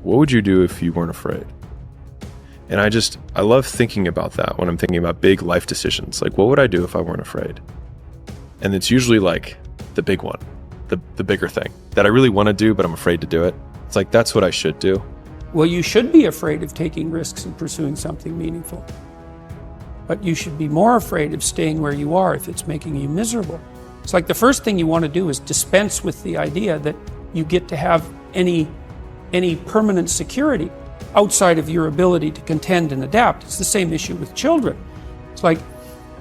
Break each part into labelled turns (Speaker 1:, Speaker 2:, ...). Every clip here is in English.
Speaker 1: what would you do if you weren't afraid? And I love thinking about that when I'm thinking about big life decisions. Like, what would I do if I weren't afraid? And it's usually like the big one, the bigger thing that I really want to do, but I'm afraid to do it. It's like, that's what I should do.
Speaker 2: Well, you should be afraid of taking risks and pursuing something meaningful. But you should be more afraid of staying where you are if it's making you miserable. It's like the first thing you want to do is dispense with the idea that you get to have any permanent security outside of your ability to contend and adapt. It's the same issue with children. It's like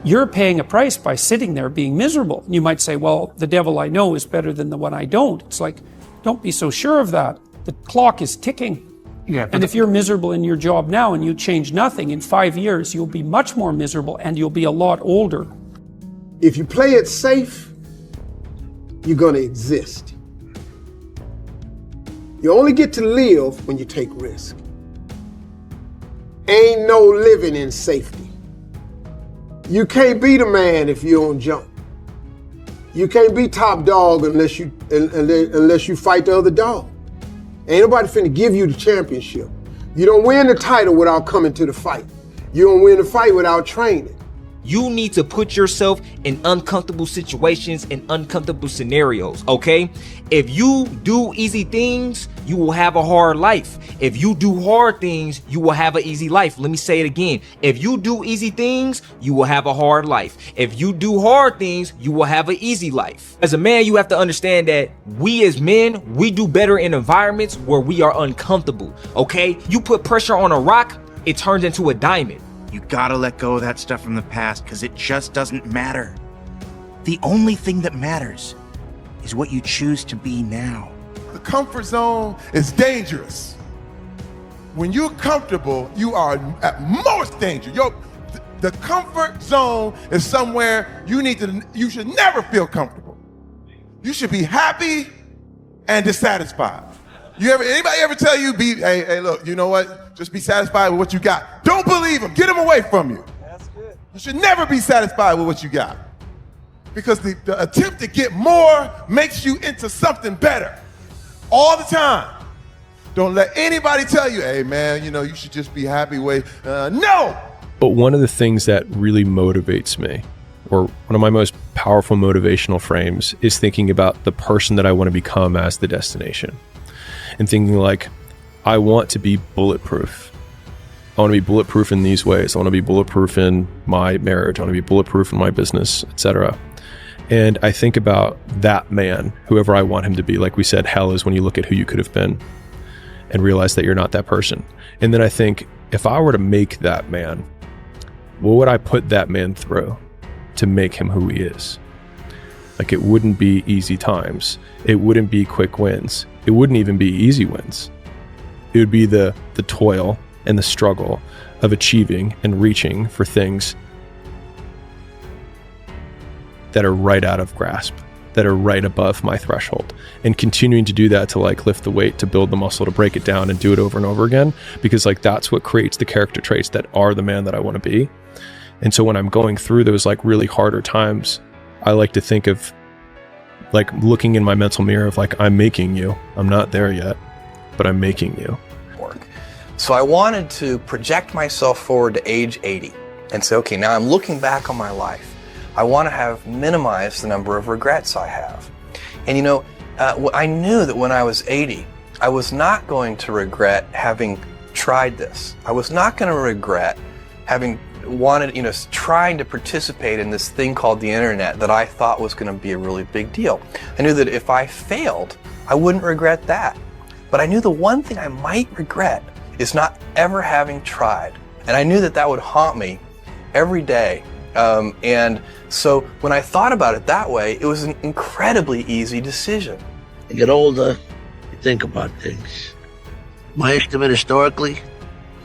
Speaker 2: you're paying a price by sitting there being miserable. You might say, well, the devil I know is better than the one I don't. It's like, don't be so sure of that. The clock is ticking.
Speaker 3: Yeah,
Speaker 2: and if you're miserable in your job now and you change nothing, in 5 years, you'll be much more miserable and you'll be a lot older.
Speaker 4: If you play it safe, you're going to exist. You only get to live when you take risk. Ain't no living in safety. You can't be the man if you don't jump. You can't be top dog unless you fight the other dog. Ain't nobody finna give you the championship. You don't win the title without coming to the fight. You don't win the fight without training.
Speaker 5: You need to put yourself in uncomfortable situations and uncomfortable scenarios, okay? If you do easy things, you will have a hard life. If you do hard things, you will have an easy life. Let me say it again. If you do easy things, you will have a hard life. If you do hard things, you will have an easy life. As a man, you have to understand that we as men, we do better in environments where we are uncomfortable, okay? You put pressure on a rock, it turns into a diamond.
Speaker 3: You gotta let go of that stuff from the past because it just doesn't matter. The only thing that matters is what you choose to be now.
Speaker 6: The comfort zone is dangerous. When you're comfortable, you are at most danger. The comfort zone is somewhere you should never feel comfortable. You should be happy and dissatisfied. Anybody ever tell you, hey, look, you know what? Just be satisfied with what you got. Don't believe them. Get them away from you. That's good. You should never be satisfied with what you got. Because the attempt to get more makes you into something better. All the time. Don't let anybody tell you, hey man, you should just be happy with, no!
Speaker 1: But one of the things that really motivates me, or one of my most powerful motivational frames, is thinking about the person that I want to become as the destination. And thinking like, I want to be bulletproof. I want to be bulletproof in these ways. I want to be bulletproof in my marriage. I want to be bulletproof in my business, etc. And I think about that man, whoever I want him to be. Like we said, hell is when you look at who you could have been and realize that you're not that person. And then I think, if I were to make that man, what would I put that man through to make him who he is? Like, it wouldn't be easy times. It wouldn't be quick wins. It wouldn't even be easy wins. It would be the toil and the struggle of achieving and reaching for things that are right out of grasp, that are right above my threshold, and continuing to do that to like lift the weight, to build the muscle, to break it down and do it over and over again, because like that's what creates the character traits that are the man that I want to be. And so when I'm going through those like really harder times, I like to think of like looking in my mental mirror of like, I'm making you. I'm not there yet, but I'm making you.
Speaker 7: So I wanted to project myself forward to age 80 and say, okay, now I'm looking back on my life. I want to have minimized the number of regrets I have. And I knew that when I was 80, I was not going to regret having tried this. I was not going to regret having trying to participate in this thing called the internet that I thought was going to be a really big deal. I knew that if I failed, I wouldn't regret that. But I knew the one thing I might regret is not ever having tried. And I knew that that would haunt me every day. And so when I thought about it that way, it was an incredibly easy decision.
Speaker 8: You get older, you think about things. My estimate historically,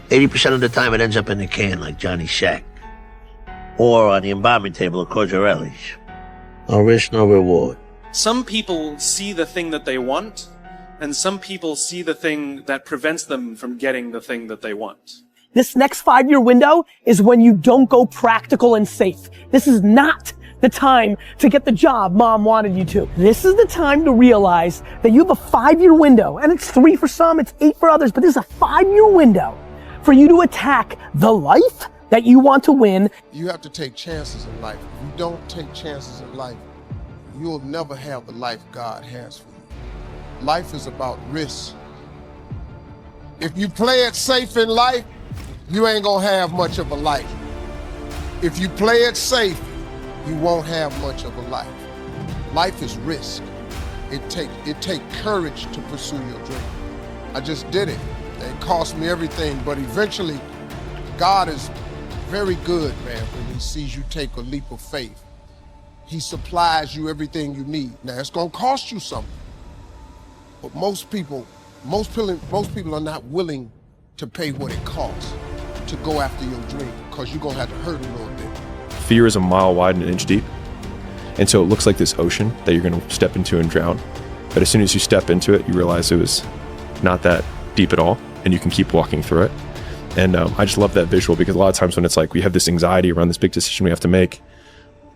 Speaker 8: 80% of the time it ends up in the can like Johnny Shack. Or on the embalming table of Corgerelli's. No risk, no reward.
Speaker 9: Some people see the thing that they want, and some people see the thing that prevents them from getting the thing that they want.
Speaker 10: This next 5-year window is when you don't go practical and safe. This is not the time to get the job mom wanted you to. This is the time to realize that you have a 5-year window, and it's 3 for some, it's 8 for others, but this is a 5-year window for you to attack the life that you want to win.
Speaker 4: You have to take chances in life. If you don't take chances in life, you'll never have the life God has for you. Life is about risk. If you play it safe in life, you ain't gonna have much of a life. If you play it safe, you won't have much of a life. Life is risk. It take courage to pursue your dream. I just did it. It cost me everything, but eventually, God is very good, man, when he sees you take a leap of faith. He supplies you everything you need. Now, it's gonna cost you something, but most people are not willing to pay what it costs to go after your dream, because you're gonna have to hurt a little bit.
Speaker 1: Fear is a mile wide and an inch deep. And so it looks like this ocean that you're gonna step into and drown. But as soon as you step into it, you realize it was not that deep at all, and you can keep walking through it. And I just love that visual, because a lot of times when it's like we have this anxiety around this big decision we have to make,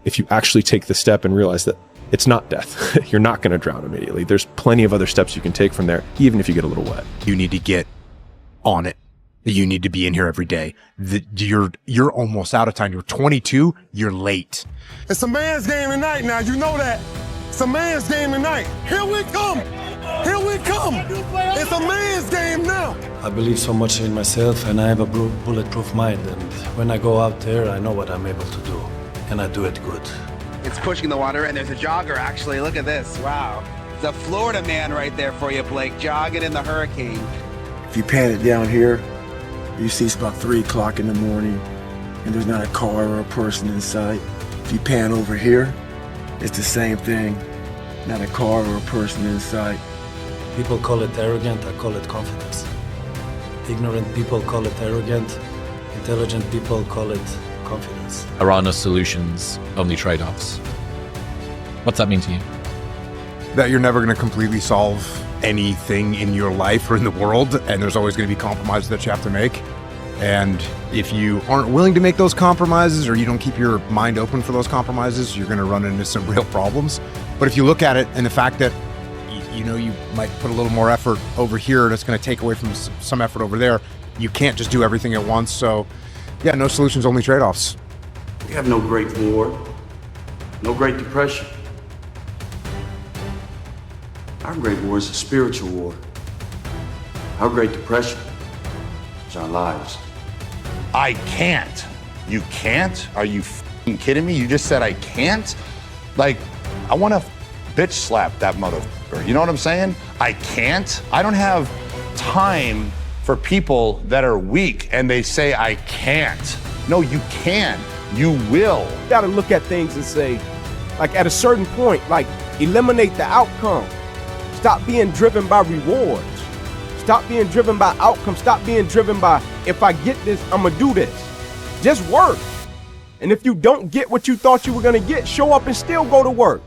Speaker 1: if you actually take the step and realize that it's not death, you're not going to drown immediately. There's plenty of other steps you can take from there, even if you get a little wet.
Speaker 11: You need to get on it. You need to be in here every day. You're almost out of time. You're 22. You're late.
Speaker 4: It's a man's game tonight now. You know that. It's a man's game tonight. Here we come. Here we come. It's a man's game now.
Speaker 12: I believe so much in myself, and I have a bulletproof mind. And when I go out there, I know what I'm able to do, and I do it good.
Speaker 13: It's pushing the water, and there's a jogger, actually. Look at this. Wow. The Florida man right there for you, Blake, jogging in the hurricane.
Speaker 14: If you pan it down here, you see it's about 3 o'clock in the morning, and there's not a car or a person in sight. If you pan over here, it's the same thing. Not a car or a person in sight.
Speaker 12: People call it arrogant, I call it confidence. Ignorant people call it arrogant, intelligent people call it confidence.
Speaker 15: There are no solutions, only trade-offs. What's that mean to you?
Speaker 11: That you're never going to completely solve anything in your life or in the world, and there's always going to be compromises that you have to make. And if you aren't willing to make those compromises, or you don't keep your mind open for those compromises, you're going to run into some real problems. But if you look at it and the fact that you might put a little more effort over here, and it's going to take away from some effort over there, you can't just do everything at once. So yeah, no solutions, only trade-offs.
Speaker 16: We have no Great War, no Great Depression. Our Great War is a spiritual war. Our Great Depression is our lives.
Speaker 17: I can't. You can't? Are you f***ing kidding me? You just said I can't? Like, I want to bitch slap that motherfucker. You know what I'm saying? I can't. I don't have time for people that are weak and they say I can't. No, you can. You will.
Speaker 18: You gotta look at things and say, like, at a certain point, like, eliminate the outcome. Stop being driven by rewards. Stop being driven by outcomes. Stop being driven by, if I get this, I'm gonna do this. Just work. And if you don't get what you thought you were gonna get, show up and still go to work.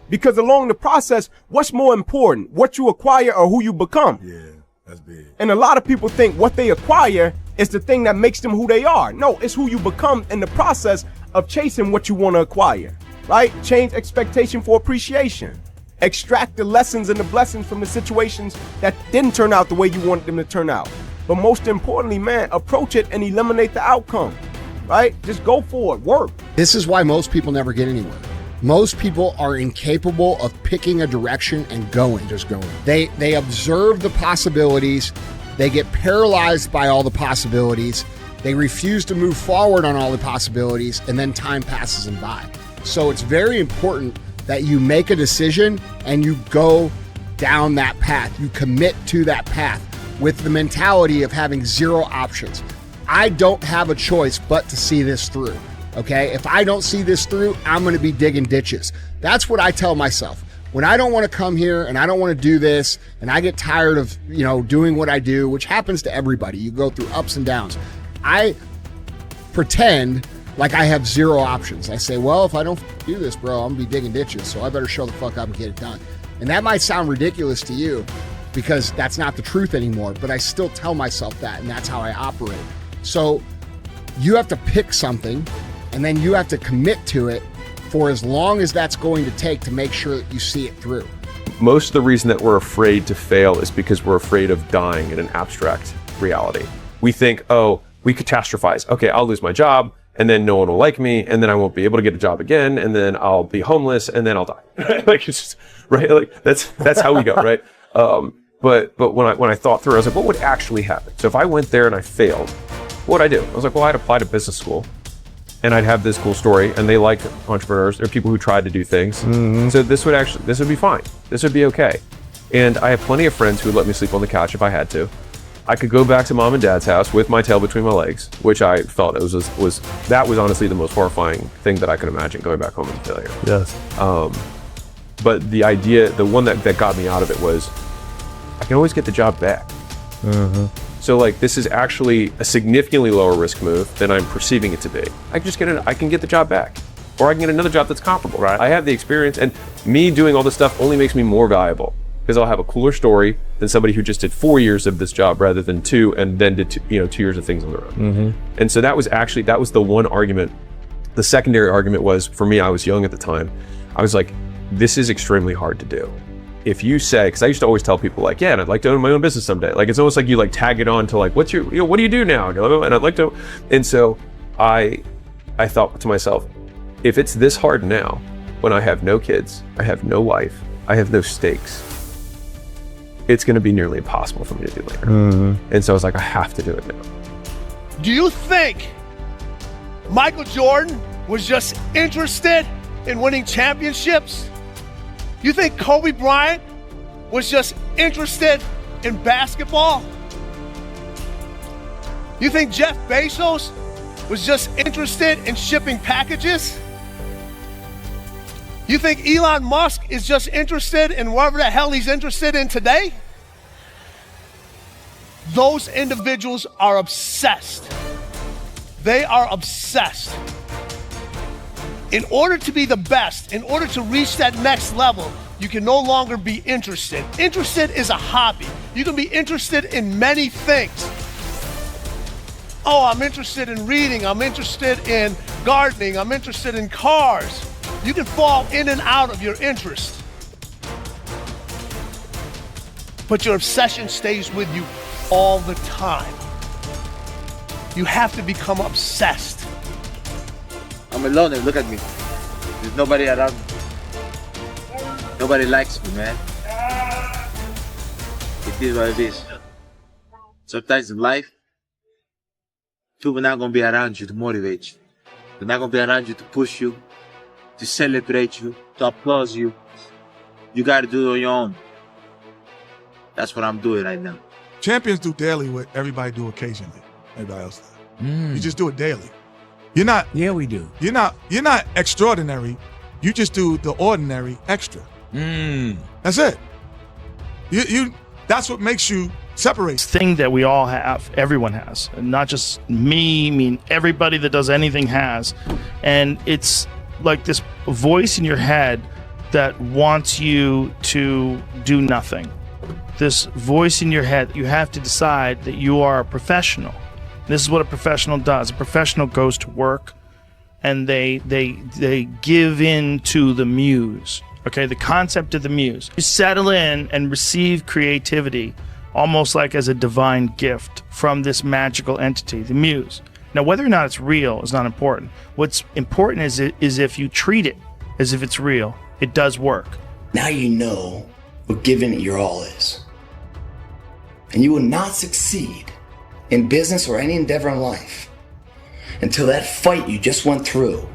Speaker 18: Because along the process, what's more important, what you acquire or who you become?
Speaker 14: Yeah, that's big.
Speaker 18: And a lot of people think what they acquire is the thing that makes them who they are. No, it's who you become in the process of chasing what you want to acquire, right? Change expectation for appreciation. Extract the lessons and the blessings from the situations that didn't turn out the way you wanted them to turn out. But most importantly, man, approach it and eliminate the outcome, right? Just go for it, work.
Speaker 19: This is why most people never get anywhere. Most people are incapable of picking a direction and just going. They observe the possibilities, they get paralyzed by all the possibilities, they refuse to move forward on all the possibilities, and then time passes them by. So it's very important that you make a decision and you go down that path. You commit to that path with the mentality of having 0 options. I don't have a choice but to see this through. Okay, if I don't see this through, I'm going to be digging ditches. That's what I tell myself. When I don't want to come here and I don't want to do this and I get tired of, doing what I do, which happens to everybody. You go through ups and downs. I pretend like I have 0 options. I say, well, if I don't do this, bro, I'm going to be digging ditches. So I better show the fuck up and get it done. And that might sound ridiculous to you because that's not the truth anymore, but I still tell myself that, and that's how I operate. So you have to pick something, and then you have to commit to it for as long as that's going to take to make sure that you see it through.
Speaker 1: Most of the reason that we're afraid to fail is because we're afraid of dying in an abstract reality. We think, oh, we catastrophize. Okay, I'll lose my job, and then no one will like me, and then I won't be able to get a job again, and then I'll be homeless, and then I'll die. Like, it's just, right? Like, that's how we go, right? But when I thought through, I was like, what would actually happen? So if I went there and I failed, what would I do? I was like, well, I'd apply to business school, and I'd have this cool story, and they like entrepreneurs. They're people who tried to do things. So this would be fine. This would be okay. And I have plenty of friends who would let me sleep on the couch if I had to. I could go back to mom and dad's house with my tail between my legs, which I felt was honestly the most horrifying thing that I could imagine, going back home as a failure.
Speaker 20: Yes.
Speaker 1: But the idea, the one that got me out of it was, I can always get the job back. So like, this is actually a significantly lower risk move than I'm perceiving it to be. I can get the job back, or I can get another job that's comparable. Right. I have the experience, and me doing all this stuff only makes me more valuable, because I'll have a cooler story than somebody who just did 4 years of this job rather than 2, and then did 2 years of things on their own. And so that was the one argument. The secondary argument was, for me, I was young at the time. I was like, this is extremely hard to do. If you say, because I used to always tell people like, yeah, and I'd like to own my own business someday. Like, it's almost like you like tag it on to like, what do you do now? And I'd like to, and so I thought to myself, if it's this hard now, when I have no kids, I have no wife, I have no stakes, it's going to be nearly impossible for me to do later. And so I was like, I have to do it now.
Speaker 21: Do you think Michael Jordan was just interested in winning championships? You think Kobe Bryant was just interested in basketball? You think Jeff Bezos was just interested in shipping packages? You think Elon Musk is just interested in whatever the hell he's interested in today? Those individuals are obsessed. They are obsessed. In order to be the best, in order to reach that next level, you can no longer be interested. Interested is a hobby. You can be interested in many things. Oh, I'm interested in reading. I'm interested in gardening. I'm interested in cars. You can fall in and out of your interest. But your obsession stays with you all the time. You have to become obsessed.
Speaker 22: I'm alone, look at me. There's nobody around me. Nobody likes me, man. It is what it is. Sometimes in life, people are not going to be around you to motivate you. They're not going to be around you to push you, to celebrate you, to applaud you. You got to do it on your own. That's what I'm doing right now.
Speaker 6: Champions do daily what everybody do occasionally. Everybody else does. You just do it daily. You're not.
Speaker 23: Yeah, we do.
Speaker 6: You're not extraordinary. You just do the ordinary extra. That's it. You. That's what makes you separate.
Speaker 24: Thing that we all have, everyone has, and not just me. I mean, everybody that does anything has, and it's like this voice in your head that wants you to do nothing. This voice in your head, you have to decide that you are a professional. This is what a professional does. A professional goes to work and they give in to the muse. Okay, the concept of the muse. You settle in and receive creativity almost like as a divine gift from this magical entity, the muse. Now, whether or not it's real is not important. What's important is if you treat it as if it's real, it does work.
Speaker 25: Now you know what giving it your all is. And you will not succeed in business or any endeavor in life until that fight you just went through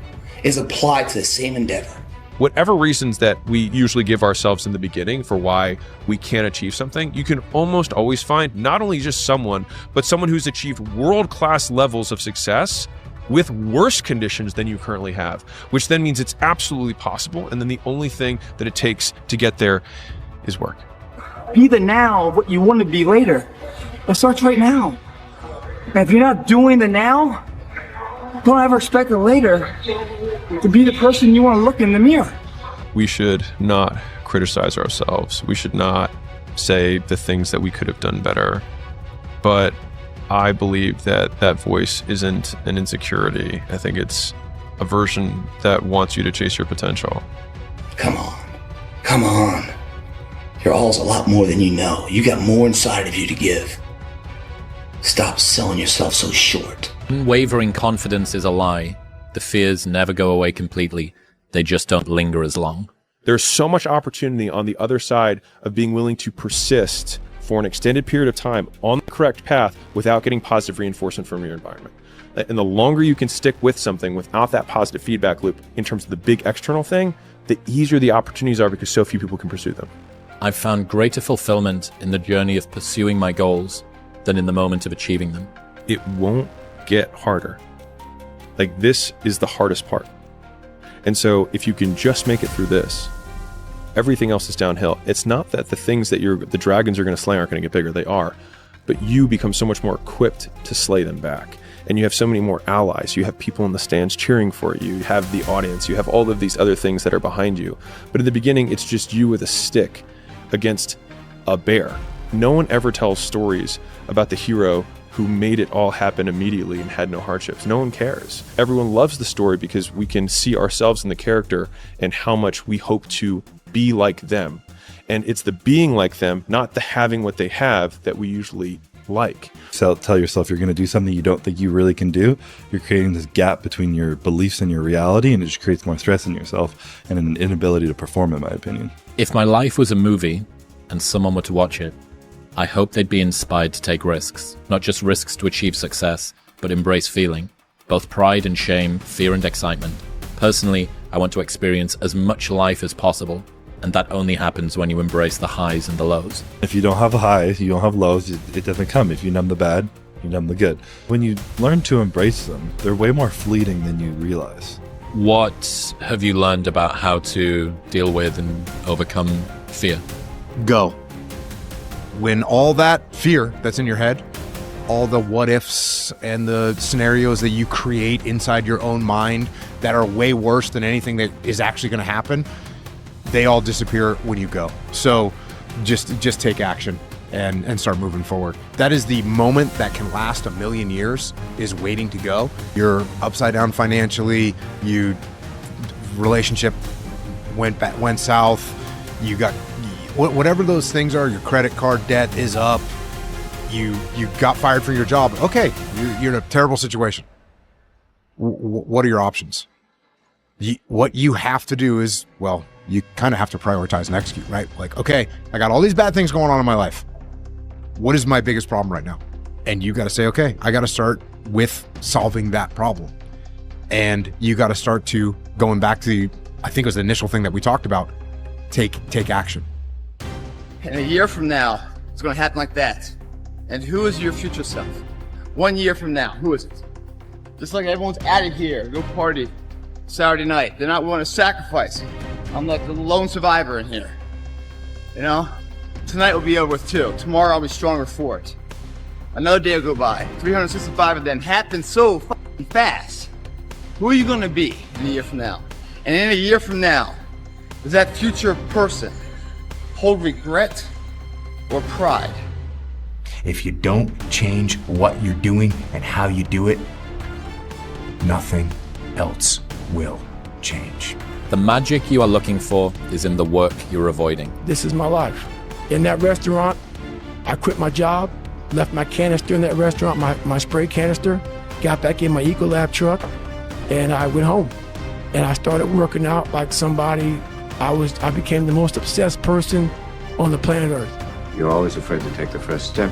Speaker 25: is applied to the same endeavor.
Speaker 1: Whatever reasons that we usually give ourselves in the beginning for why we can't achieve something, you can almost always find not only just someone, but someone who's achieved world-class levels of success with worse conditions than you currently have, which then means it's absolutely possible. And then the only thing that it takes to get there is work.
Speaker 26: Be the now of what you want to be later. It starts right now. And if you're not doing the now, don't ever expect the later to be the person you want to look in the mirror.
Speaker 1: We should not criticize ourselves. We should not say the things that we could have done better. But I believe that that voice isn't an insecurity. I think it's a version that wants you to chase your potential.
Speaker 25: Come on. Your all's a lot more than you know. You got more inside of you to give. Stop selling yourself so short.
Speaker 15: Unwavering confidence is a lie. The fears never go away completely. They just don't linger as long.
Speaker 1: There's so much opportunity on the other side of being willing to persist for an extended period of time on the correct path without getting positive reinforcement from your environment. And the longer you can stick with something without that positive feedback loop in terms of the big external thing, the easier the opportunities are because so few people can pursue them.
Speaker 15: I've found greater fulfillment in the journey of pursuing my goals than in the moment of achieving them.
Speaker 1: It won't get harder. Like, this is the hardest part. And so if you can just make it through this, everything else is downhill. It's not that the things that the dragons are going to slay aren't going to get bigger. They are. But you become so much more equipped to slay them back. And you have so many more allies. You have people in the stands cheering for you. You have the audience. You have all of these other things that are behind you. But in the beginning, it's just you with a stick against a bear. No one ever tells stories about the hero who made it all happen immediately and had no hardships. No one cares. Everyone loves the story because we can see ourselves in the character and how much we hope to be like them. And it's the being like them, not the having what they have, that we usually like.
Speaker 2: So tell yourself you're going to do something you don't think you really can do. You're creating this gap between your beliefs and your reality, and it just creates more stress in yourself and an inability to perform, in my opinion.
Speaker 15: If my life was a movie and someone were to watch it, I hope they'd be inspired to take risks, not just risks to achieve success, but embrace feeling, both pride and shame, fear and excitement. Personally, I want to experience as much life as possible, and that only happens when you embrace the highs and the lows.
Speaker 2: If you don't have highs, you don't have lows, it doesn't come. If you numb the bad, you numb the good. When you learn to embrace them, they're way more fleeting than you realize.
Speaker 15: What have you learned about how to deal with and overcome fear?
Speaker 11: Go. When all that fear that's in your head, all the what ifs and the scenarios that you create inside your own mind that are way worse than anything that is actually going to happen, they all disappear when you go. So just take action and start moving forward. That is the moment that can last 1,000,000 years, is waiting to go. You're upside down financially, you relationship went south, you got whatever those things are, your credit card debt is up, you got fired from your job. Okay, you're in a terrible situation. What are your options? What you have to do is, well, you kind of have to prioritize and execute, right? Like, okay, I got all these bad things going on in my life. What is my biggest problem right now? And you got to say, okay, I got to start with solving that problem. And you got to start to going back to I think it was the initial thing that we talked about, take action.
Speaker 3: And a year from now, it's going to happen like that. And who is your future self? 1 year from now, who is it? Just like everyone's out of here, go party Saturday night. They're not willing to sacrifice. I'm like the lone survivor in here. You know? Tonight will be over with too. Tomorrow I'll be stronger for it. Another day will go by. 365 of them happen so fucking fast. Who are you going to be in a year from now? And in a year from now, does that future person hold regret or pride?
Speaker 5: If you don't change what you're doing and how you do it, nothing else will change.
Speaker 15: The magic you are looking for is in the work you're avoiding.
Speaker 7: This is my life. In that restaurant, I quit my job, left my canister in that restaurant, my spray canister, got back in my Ecolab truck, and I went home. And I started working out like somebody. I became the most obsessed person on the planet Earth.
Speaker 16: You're always afraid to take the first step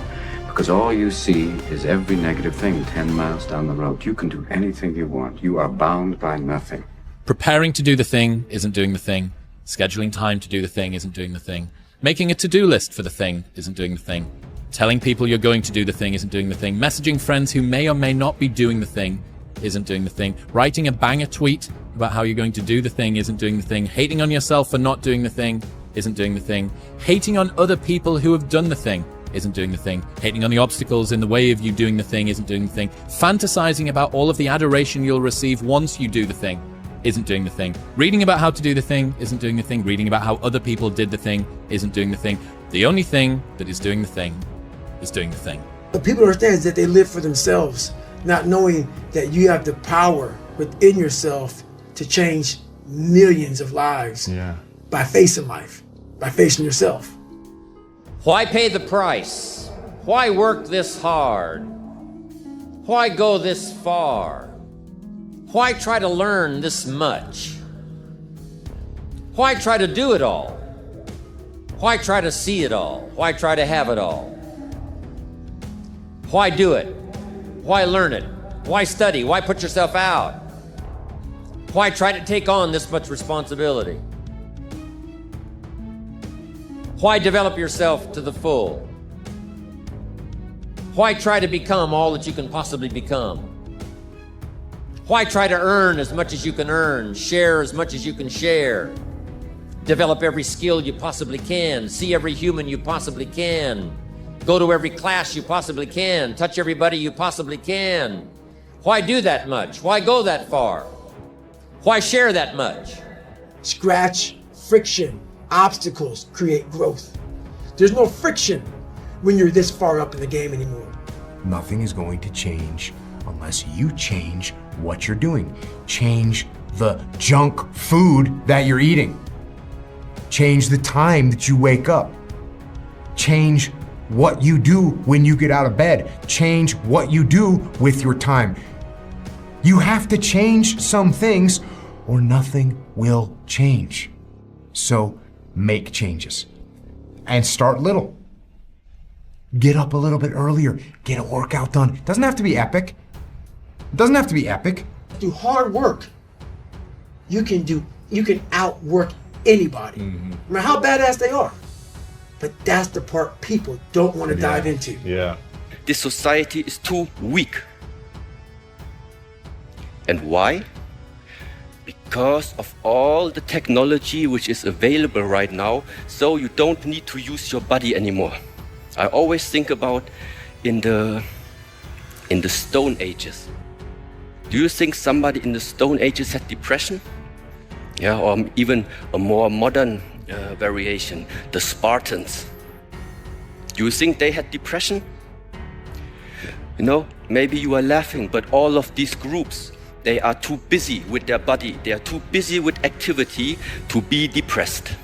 Speaker 16: because all you see is every negative thing 10 miles down the road. You can do anything you want. You are bound by nothing.
Speaker 15: Preparing to do the thing isn't doing the thing. Scheduling time to do the thing isn't doing the thing. Making a to-do list for the thing isn't doing the thing. Telling people you're going to do the thing isn't doing the thing. Messaging friends who may or may not be doing the thing isn't doing the thing. Writing a banger tweet about how you're going to do the thing isn't doing the thing. Hating on yourself for not doing the thing isn't doing the thing. Hating on other people who have done the thing isn't doing the thing. Hating on the obstacles in the way of you doing the thing isn't doing the thing. Fantasizing about all of the adoration you'll receive once you do the thing isn't doing the thing. Reading about how to do the thing isn't doing the thing. Reading about how other people did the thing isn't doing the thing. The only thing that is doing the thing is doing the thing.
Speaker 20: What people understand is that they live for themselves, not knowing that you have the power
Speaker 7: within yourself to change millions of lives by facing life, by facing yourself.
Speaker 4: Why pay the price? Why work this hard? Why go this far? Why try to learn this much? Why try to do it all? Why try to see it all? Why try to have it all? Why do it? Why learn it? Why study? Why put yourself out? Why try to take on this much responsibility? Why develop yourself to the full? Why try to become all that you can possibly become? Why try to earn as much as you can earn, share as much as you can share, develop every skill you possibly can, see every human you possibly can, go to every class you possibly can, touch everybody you possibly can? Why do that much? Why go that far? Why share that much?
Speaker 7: Scratch, friction, obstacles create growth. There's no friction when you're this far up in the game anymore.
Speaker 5: Nothing is going to change unless you change what you're doing. Change the junk food that you're eating. Change the time that you wake up. Change what you do when you get out of bed. Change what you do with your time. You have to change some things or nothing will change. So make changes and start little. Get up a little bit earlier. Get a workout done. It doesn't have to be epic. It doesn't have to be epic.
Speaker 7: Through hard work, you can outwork anybody, no matter how badass they are. But that's the part people don't want to dive into.
Speaker 8: Yeah. This society is too weak. And why? Because of all the technology which is available right now, so you don't need to use your body anymore. I always think about in the Stone Ages. Do you think somebody in the Stone Ages had depression? Yeah, or even a more modern variation, the Spartans. Do you think they had depression? You know, maybe you are laughing, but all of these groups, they are too busy with their body, they are too busy with activity to be depressed.